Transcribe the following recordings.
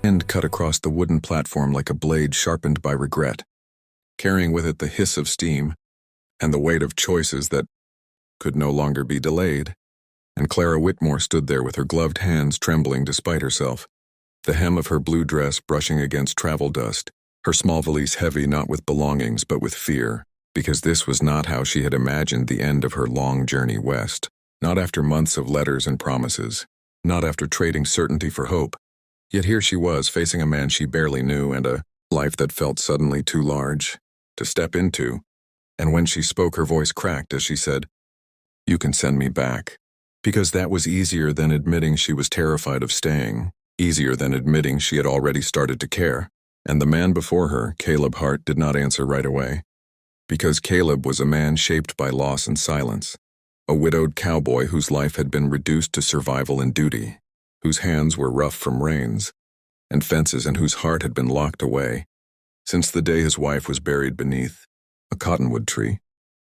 Wind cut across the wooden platform like a blade sharpened by regret, carrying with it the hiss of steam and the weight of choices that could no longer be delayed. And Clara Whitmore stood there with her gloved hands trembling despite herself, the hem of her blue dress brushing against travel dust, her small valise heavy not with belongings but with fear, because this was not how she had imagined the end of her long journey west, not after months of letters and promises, not after trading certainty for hope. Yet here she was facing a man she barely knew and a life that felt suddenly too large to step into. And when she spoke, her voice cracked as she said, "You can send me back." Because that was easier than admitting she was terrified of staying, easier than admitting she had already started to care. And the man before her, Caleb Hart, did not answer right away. Because Caleb was a man shaped by loss and silence, a widowed cowboy whose life had been reduced to survival and duty, whose hands were rough from rains and fences and whose heart had been locked away since the day his wife was buried beneath a cottonwood tree.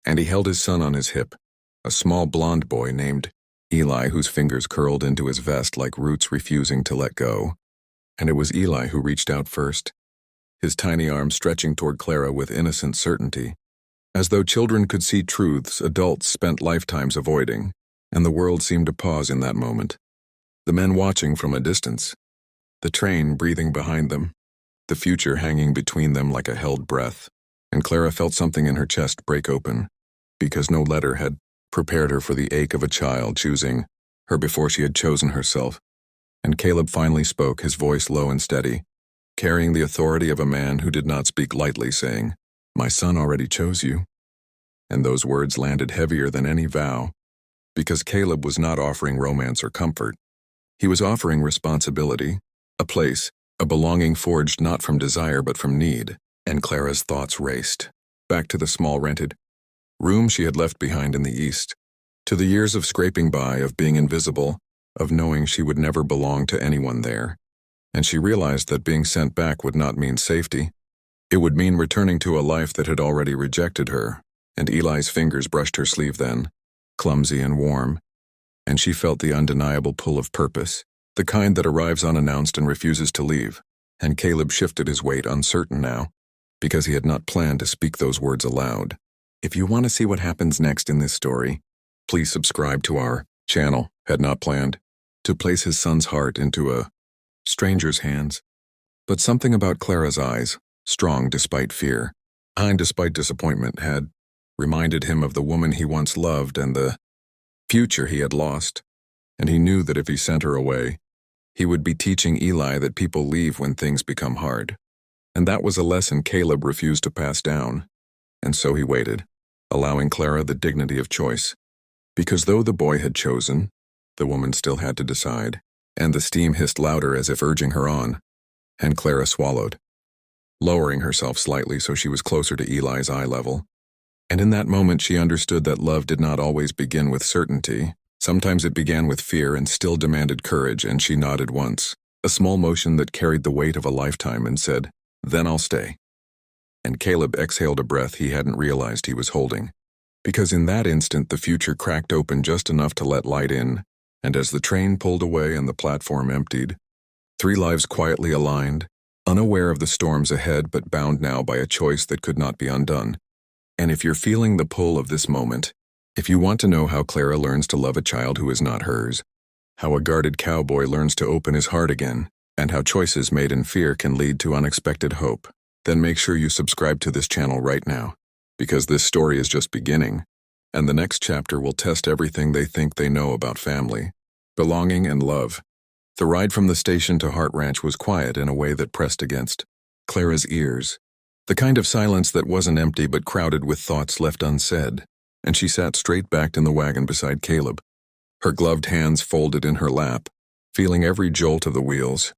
And he held his son on his hip, a small blond boy named Eli, whose fingers curled into his vest like roots refusing to let go. And it was Eli who reached out first, his tiny arm stretching toward Clara with innocent certainty, as though children could see truths adults spent lifetimes avoiding, and the world seemed to pause in that moment. The men watching from a distance, the train breathing behind them, the future hanging between them like a held breath. And Clara felt something in her chest break open, because no letter had prepared her for the ache of a child choosing her before she had chosen herself. And Caleb finally spoke, his voice low and steady, carrying the authority of a man who did not speak lightly, saying, "My son already chose you." And those words landed heavier than any vow, because Caleb was not offering romance or comfort. He was offering responsibility, a place, a belonging forged not from desire but from need. And Clara's thoughts raced, back to the small rented room she had left behind in the east, to the years of scraping by, of being invisible, of knowing she would never belong to anyone there. And she realized that being sent back would not mean safety. It would mean returning to a life that had already rejected her. And Eli's fingers brushed her sleeve then, clumsy and warm, and she felt the undeniable pull of purpose, the kind that arrives unannounced and refuses to leave. And Caleb shifted his weight, uncertain now, because he had not planned to speak those words aloud. If you want to see what happens next in this story, please subscribe to our channel. Had not planned to place his son's heart into a stranger's hands. But something about Clara's eyes, strong despite fear, kind despite disappointment, had reminded him of the woman he once loved and the future he had lost. And he knew that if he sent her away, he would be teaching Eli that people leave when things become hard. And that was a lesson Caleb refused to pass down. And so he waited, allowing Clara the dignity of choice. Because though the boy had chosen, the woman still had to decide. And the steam hissed louder as if urging her on. And Clara swallowed, lowering herself slightly so she was closer to Eli's eye level. And in that moment she understood that love did not always begin with certainty. Sometimes it began with fear and still demanded courage, and she nodded once, a small motion that carried the weight of a lifetime, and said, "Then I'll stay." And Caleb exhaled a breath he hadn't realized he was holding. Because in that instant the future cracked open just enough to let light in, and as the train pulled away and the platform emptied, 3 lives quietly aligned, unaware of the storms ahead but bound now by a choice that could not be undone. And if you're feeling the pull of this moment, if you want to know how Clara learns to love a child who is not hers, how a guarded cowboy learns to open his heart again, and how choices made in fear can lead to unexpected hope, then make sure you subscribe to this channel right now, because this story is just beginning, and the next chapter will test everything they think they know about family, belonging, and love. The ride from the station to Hart Ranch was quiet in a way that pressed against Clara's ears, the kind of silence that wasn't empty but crowded with thoughts left unsaid. And she sat straight-backed in the wagon beside Caleb, her gloved hands folded in her lap, feeling every jolt of the wheels,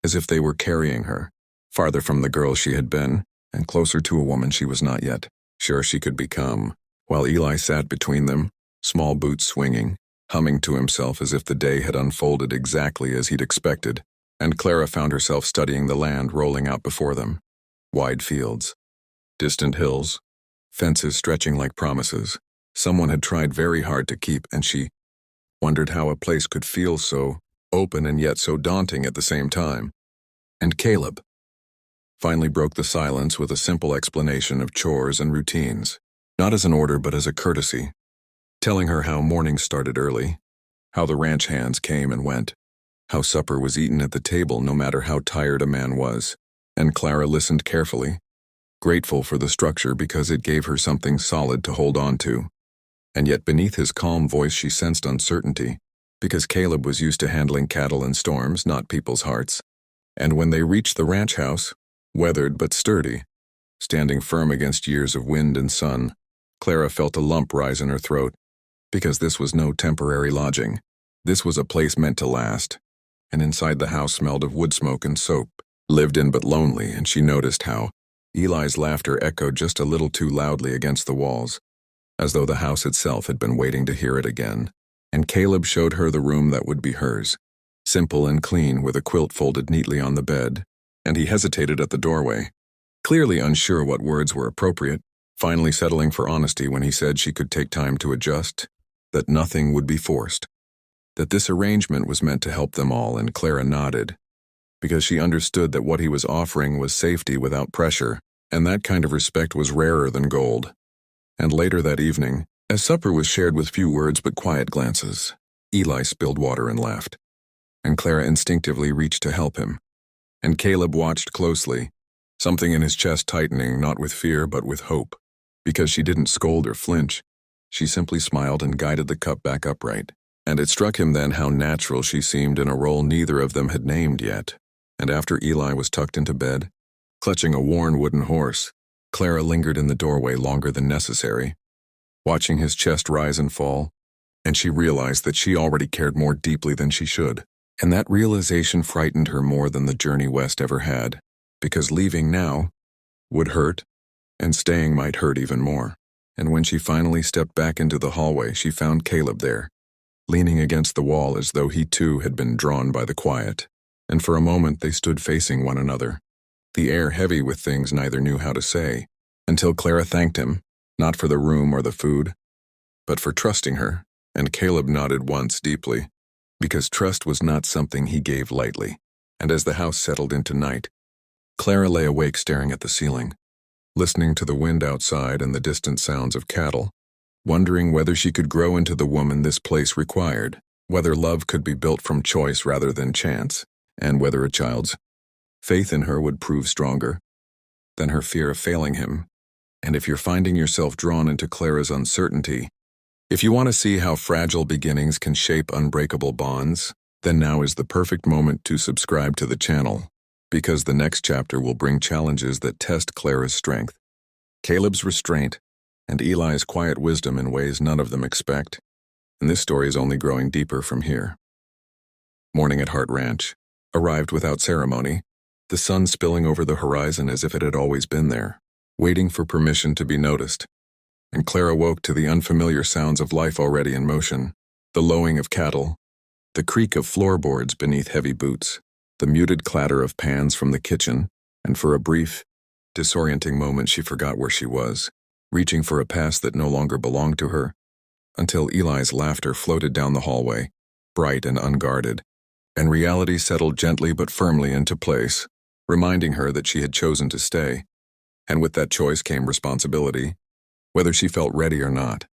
as if they were carrying her, farther from the girl she had been, and closer to a woman she was not yet sure she could become, while Eli sat between them, small boots swinging, humming to himself as if the day had unfolded exactly as he'd expected, and Clara found herself studying the land rolling out before them. Wide fields, distant hills, fences stretching like promises someone had tried very hard to keep, and she wondered how a place could feel so open and yet so daunting at the same time. And Caleb finally broke the silence with a simple explanation of chores and routines, not as an order but as a courtesy, telling her how mornings started early, how the ranch hands came and went, how supper was eaten at the table no matter how tired a man was, and Clara listened carefully, grateful for the structure because it gave her something solid to hold on to. And yet beneath his calm voice she sensed uncertainty, because Caleb was used to handling cattle in storms, not people's hearts. And when they reached the ranch house, weathered but sturdy, standing firm against years of wind and sun, Clara felt a lump rise in her throat, because this was no temporary lodging. This was a place meant to last, and inside the house smelled of wood smoke and soap, lived in but lonely, and she noticed how Eli's laughter echoed just a little too loudly against the walls, as though the house itself had been waiting to hear it again. And Caleb showed her the room that would be hers, simple and clean with a quilt folded neatly on the bed, and he hesitated at the doorway, clearly unsure what words were appropriate, finally settling for honesty when he said she could take time to adjust, that nothing would be forced, that this arrangement was meant to help them all, and Clara nodded, because she understood that what he was offering was safety without pressure, and that kind of respect was rarer than gold. And later that evening, as supper was shared with few words but quiet glances, Eli spilled water and laughed, and Clara instinctively reached to help him. And Caleb watched closely, something in his chest tightening, not with fear but with hope. Because she didn't scold or flinch, she simply smiled and guided the cup back upright. And it struck him then how natural she seemed in a role neither of them had named yet. And after Eli was tucked into bed, clutching a worn wooden horse, Clara lingered in the doorway longer than necessary, watching his chest rise and fall, and she realized that she already cared more deeply than she should. And that realization frightened her more than the journey west ever had, because leaving now would hurt, and staying might hurt even more. And when she finally stepped back into the hallway, she found Caleb there, leaning against the wall as though he too had been drawn by the quiet. And for a moment they stood facing one another, the air heavy with things neither knew how to say, until Clara thanked him, not for the room or the food, but for trusting her, and Caleb nodded once deeply, because trust was not something he gave lightly. And as the house settled into night, Clara lay awake staring at the ceiling, listening to the wind outside and the distant sounds of cattle, wondering whether she could grow into the woman this place required, whether love could be built from choice rather than chance, and whether a child's faith in her would prove stronger than her fear of failing him. And if you're finding yourself drawn into Clara's uncertainty, if you want to see how fragile beginnings can shape unbreakable bonds, then now is the perfect moment to subscribe to the channel, because the next chapter will bring challenges that test Clara's strength, Caleb's restraint, and Eli's quiet wisdom in ways none of them expect. And this story is only growing deeper from here. Morning at Hart Ranch arrived without ceremony, the sun spilling over the horizon as if it had always been there, waiting for permission to be noticed. And Clara woke to the unfamiliar sounds of life already in motion, the lowing of cattle, the creak of floorboards beneath heavy boots, the muted clatter of pans from the kitchen, and for a brief, disorienting moment she forgot where she was, reaching for a past that no longer belonged to her, until Eli's laughter floated down the hallway, bright and unguarded, and reality settled gently but firmly into place, reminding her that she had chosen to stay, and with that choice came responsibility, whether she felt ready or not.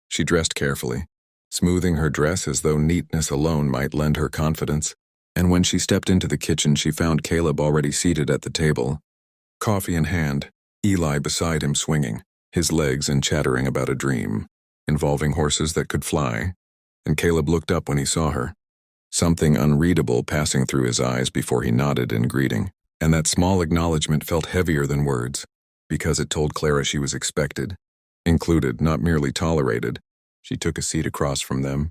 She dressed carefully, smoothing her dress as though neatness alone might lend her confidence, and when she stepped into the kitchen she found Caleb already seated at the table, coffee in hand, Eli beside him swinging, his legs and chattering about a dream, involving horses that could fly, and Caleb looked up when he saw her, something unreadable passing through his eyes before he nodded in greeting, and that small acknowledgement felt heavier than words, because it told Clara she was expected, included, not merely tolerated. She took a seat across from them,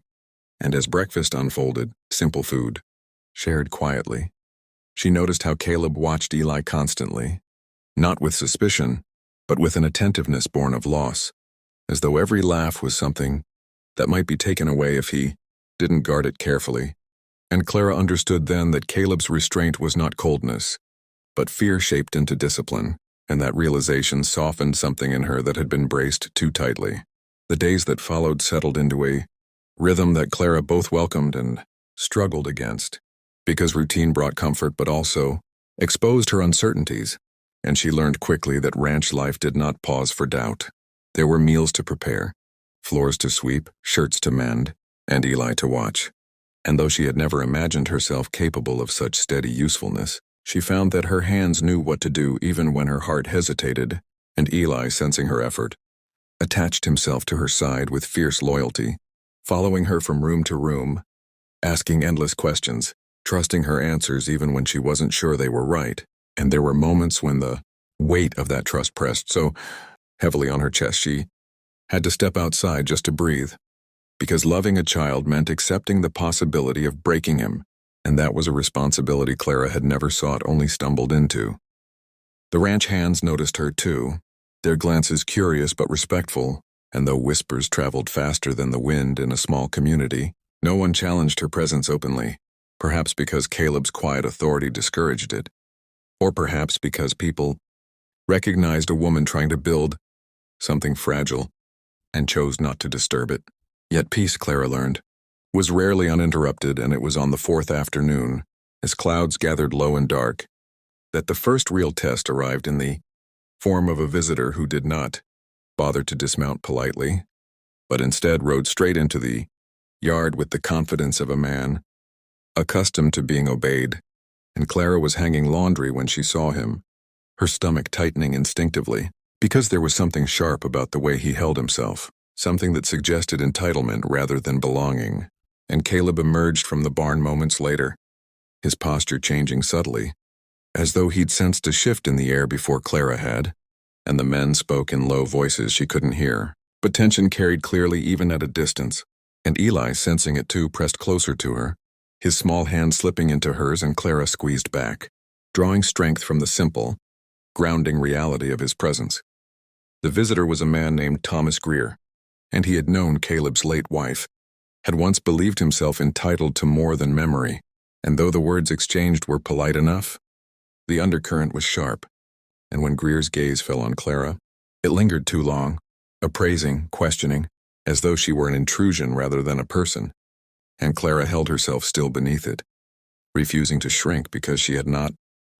and as breakfast unfolded, simple food, shared quietly, she noticed how Caleb watched Eli constantly, not with suspicion, but with an attentiveness born of loss, as though every laugh was something that might be taken away if he didn't guard it carefully. And Clara understood then that Caleb's restraint was not coldness, but fear shaped into discipline, and that realization softened something in her that had been braced too tightly. The days that followed settled into a rhythm that Clara both welcomed and struggled against, because routine brought comfort but also exposed her uncertainties, and she learned quickly that ranch life did not pause for doubt. There were meals to prepare, floors to sweep, shirts to mend, and Eli to watch. And though she had never imagined herself capable of such steady usefulness, she found that her hands knew what to do even when her heart hesitated, and Eli, sensing her effort, attached himself to her side with fierce loyalty, following her from room to room, asking endless questions, trusting her answers even when she wasn't sure they were right. And there were moments when the weight of that trust pressed so heavily on her chest she had to step outside just to breathe. Because loving a child meant accepting the possibility of breaking him, and that was a responsibility Clara had never sought, only stumbled into. The ranch hands noticed her too, their glances curious but respectful, and though whispers traveled faster than the wind in a small community, no one challenged her presence openly, perhaps because Caleb's quiet authority discouraged it, or perhaps because people recognized a woman trying to build something fragile and chose not to disturb it. Yet peace, Clara learned, was rarely uninterrupted, and it was on the fourth afternoon, as clouds gathered low and dark, that the first real test arrived in the form of a visitor who did not bother to dismount politely, but instead rode straight into the yard with the confidence of a man accustomed to being obeyed. And Clara was hanging laundry when she saw him, her stomach tightening instinctively, because there was something sharp about the way he held himself, something that suggested entitlement rather than belonging. And Caleb emerged from the barn moments later, his posture changing subtly, as though he'd sensed a shift in the air before Clara had, and the men spoke in low voices she couldn't hear, but tension carried clearly even at a distance, and Eli, sensing it too, pressed closer to her, his small hand slipping into hers, and Clara squeezed back, drawing strength from the simple, grounding reality of his presence. The visitor was a man named Thomas Greer, and he had known Caleb's late wife, had once believed himself entitled to more than memory, and though the words exchanged were polite enough, the undercurrent was sharp, and when Greer's gaze fell on Clara, it lingered too long, appraising, questioning, as though she were an intrusion rather than a person, and Clara held herself still beneath it, refusing to shrink because she had not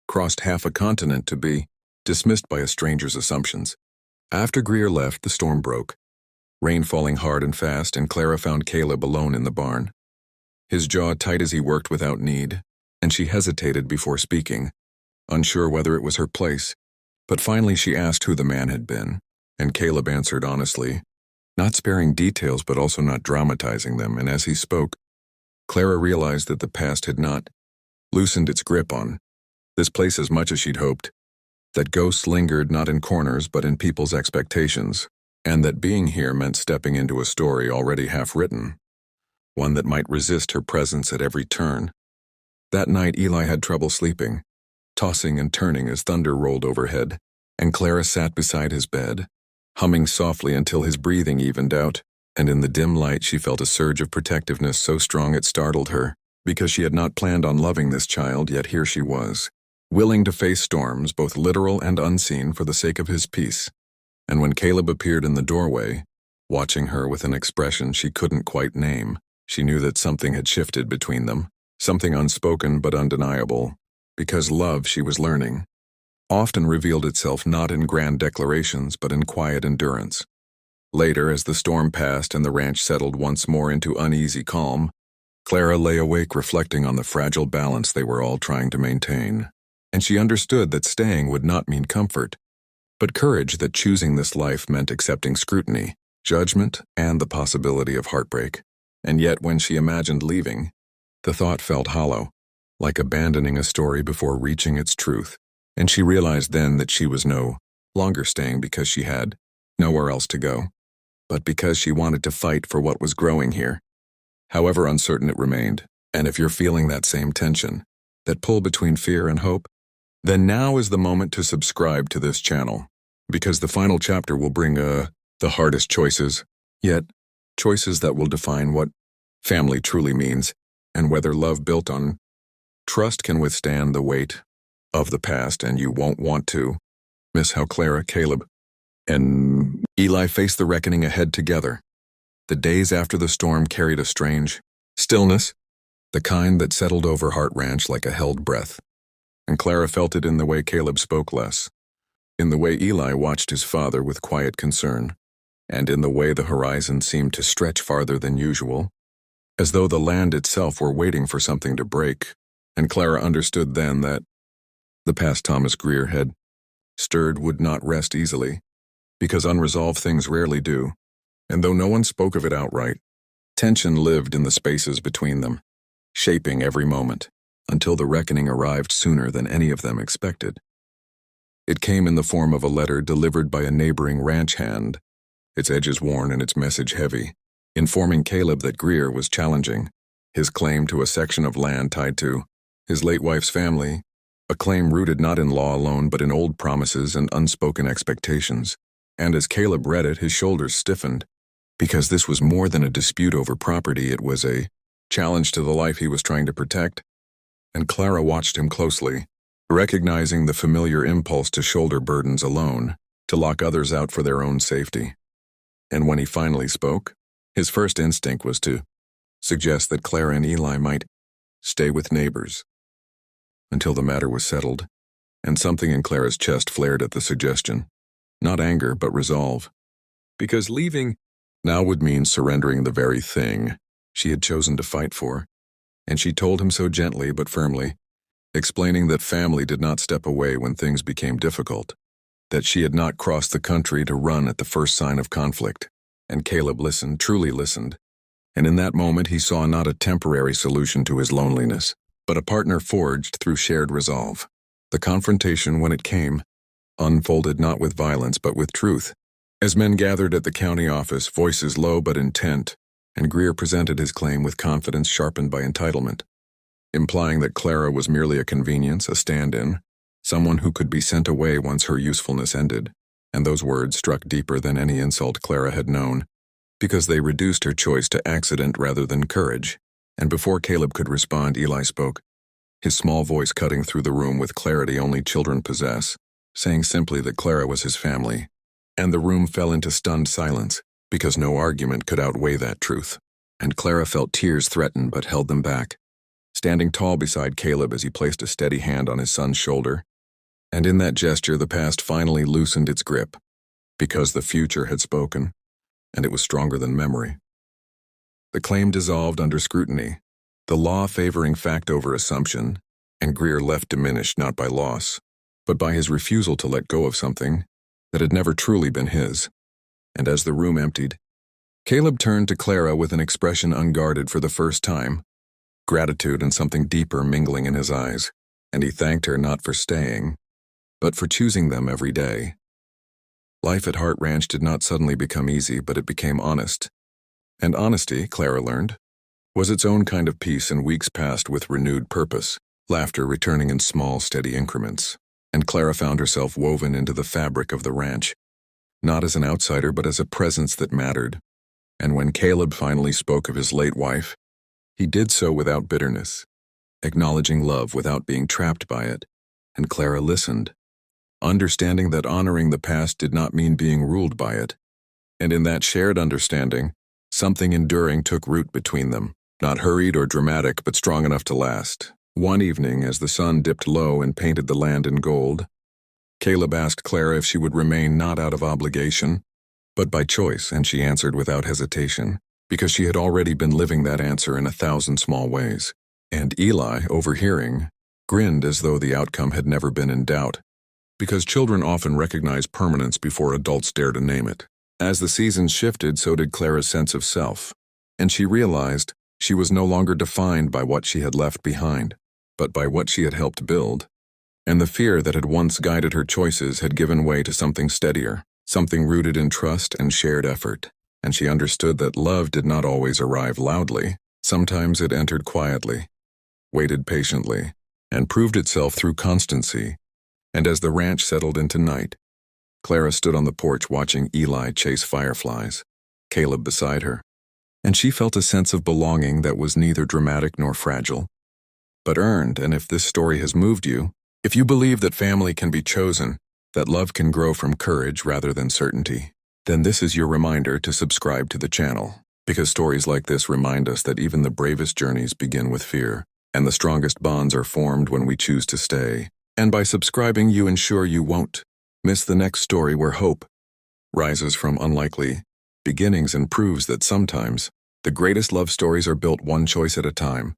crossed half a continent to be dismissed by a stranger's assumptions. After Greer left, the storm broke, rain falling hard and fast, and Clara found Caleb alone in the barn, his jaw tight as he worked without need, and she hesitated before speaking, unsure whether it was her place. But finally she asked who the man had been, and Caleb answered honestly, not sparing details but also not dramatizing them, and as he spoke, Clara realized that the past had not loosened its grip on this place as much as she'd hoped, that ghosts lingered not in corners but in people's expectations, and that being here meant stepping into a story already half-written, one that might resist her presence at every turn. That night Eli had trouble sleeping, tossing and turning as thunder rolled overhead, and Clara sat beside his bed, humming softly until his breathing evened out, and in the dim light she felt a surge of protectiveness so strong it startled her, because she had not planned on loving this child, yet here she was, willing to face storms, both literal and unseen, for the sake of his peace. And when Caleb appeared in the doorway, watching her with an expression she couldn't quite name, she knew that something had shifted between them, something unspoken but undeniable, because love, she was learning, often revealed itself not in grand declarations but in quiet endurance. Later, as the storm passed and the ranch settled once more into uneasy calm, Clara lay awake reflecting on the fragile balance they were all trying to maintain, and she understood that staying would not mean comfort, but courage, that choosing this life meant accepting scrutiny, judgment, and the possibility of heartbreak. And yet when she imagined leaving, the thought felt hollow, like abandoning a story before reaching its truth, and she realized then that she was no longer staying because she had nowhere else to go, but because she wanted to fight for what was growing here, however uncertain it remained. And if you're feeling that same tension, that pull between fear and hope, then now is the moment to subscribe to this channel, because the final chapter will bring the hardest choices, yet choices that will define what family truly means, and whether love built on trust can withstand the weight of the past. And you won't want to miss how Clara, Caleb, and Eli faced the reckoning ahead together. The days after the storm carried a strange stillness, the kind that settled over Heart Ranch like a held breath. and Clara felt it in the way Caleb spoke less, in the way Eli watched his father with quiet concern, and in the way the horizon seemed to stretch farther than usual, as though the land itself were waiting for something to break. And Clara understood then that the past Thomas Greer had stirred would not rest easily, because unresolved things rarely do, and though no one spoke of it outright, tension lived in the spaces between them, shaping every moment, until the reckoning arrived sooner than any of them expected. It came in the form of a letter delivered by a neighboring ranch hand, its edges worn and its message heavy, informing Caleb that Greer was challenging his claim to a section of land tied to his late wife's family, a claim rooted not in law alone but in old promises and unspoken expectations. And as Caleb read it, his shoulders stiffened, because this was more than a dispute over property. It was a challenge to the life he was trying to protect. And Clara watched him closely, recognizing the familiar impulse to shoulder burdens alone, to lock others out for their own safety. And when he finally spoke, his first instinct was to suggest that Clara and Eli might stay with neighbors until the matter was settled, and something in Clara's chest flared at the suggestion. Not anger, but resolve. Because leaving now would mean surrendering the very thing she had chosen to fight for, and she told him so gently but firmly, explaining that family did not step away when things became difficult, that she had not crossed the country to run at the first sign of conflict. And Caleb listened, truly listened, and in that moment he saw not a temporary solution to his loneliness, but a partner forged through shared resolve. The confrontation, when it came, unfolded not with violence but with truth. As men gathered at the county office, voices low but intent, and Greer presented his claim with confidence sharpened by entitlement, implying that Clara was merely a convenience, a stand-in, someone who could be sent away once her usefulness ended. And those words struck deeper than any insult Clara had known, because they reduced her choice to accident rather than courage. And before Caleb could respond, Eli spoke, his small voice cutting through the room with clarity only children possess, saying simply that Clara was his family. And the room fell into stunned silence, because no argument could outweigh that truth. And Clara felt tears threaten but held them back, standing tall beside Caleb as he placed a steady hand on his son's shoulder. And in that gesture the past finally loosened its grip, because the future had spoken, and it was stronger than memory. The claim dissolved under scrutiny, the law favoring fact over assumption, and Greer left diminished not by loss, but by his refusal to let go of something that had never truly been his. And as the room emptied, Caleb turned to Clara with an expression unguarded for the first time, gratitude and something deeper mingling in his eyes, and he thanked her not for staying, but for choosing them every day. Life at Hart Ranch did not suddenly become easy, but it became honest. And honesty, Clara learned, was its own kind of peace in weeks passed with renewed purpose, laughter returning in small, steady increments. And Clara found herself woven into the fabric of the ranch, not as an outsider but as a presence that mattered. And when Caleb finally spoke of his late wife, he did so without bitterness, acknowledging love without being trapped by it. And Clara listened, understanding that honoring the past did not mean being ruled by it. And in that shared understanding, something enduring took root between them, not hurried or dramatic, but strong enough to last. One evening, as the sun dipped low and painted the land in gold, Caleb asked Clara if she would remain not out of obligation, but by choice, and she answered without hesitation, because she had already been living that answer in 1,000 small ways. And Eli, overhearing, grinned as though the outcome had never been in doubt, because children often recognize permanence before adults dare to name it. As the seasons shifted, so did Clara's sense of self, and she realized she was no longer defined by what she had left behind, but by what she had helped build. And the fear that had once guided her choices had given way to something steadier, something rooted in trust and shared effort. And she understood that love did not always arrive loudly. Sometimes it entered quietly, waited patiently, and proved itself through constancy. And as the ranch settled into night, Clara stood on the porch watching Eli chase fireflies, Caleb beside her, and she felt a sense of belonging that was neither dramatic nor fragile, but earned. And if this story has moved you, if you believe that family can be chosen, that love can grow from courage rather than certainty, then this is your reminder to subscribe to the channel, because stories like this remind us that even the bravest journeys begin with fear, and the strongest bonds are formed when we choose to stay. And by subscribing, you ensure you won't miss the next story where hope rises from unlikely beginnings and proves that sometimes the greatest love stories are built one choice at a time.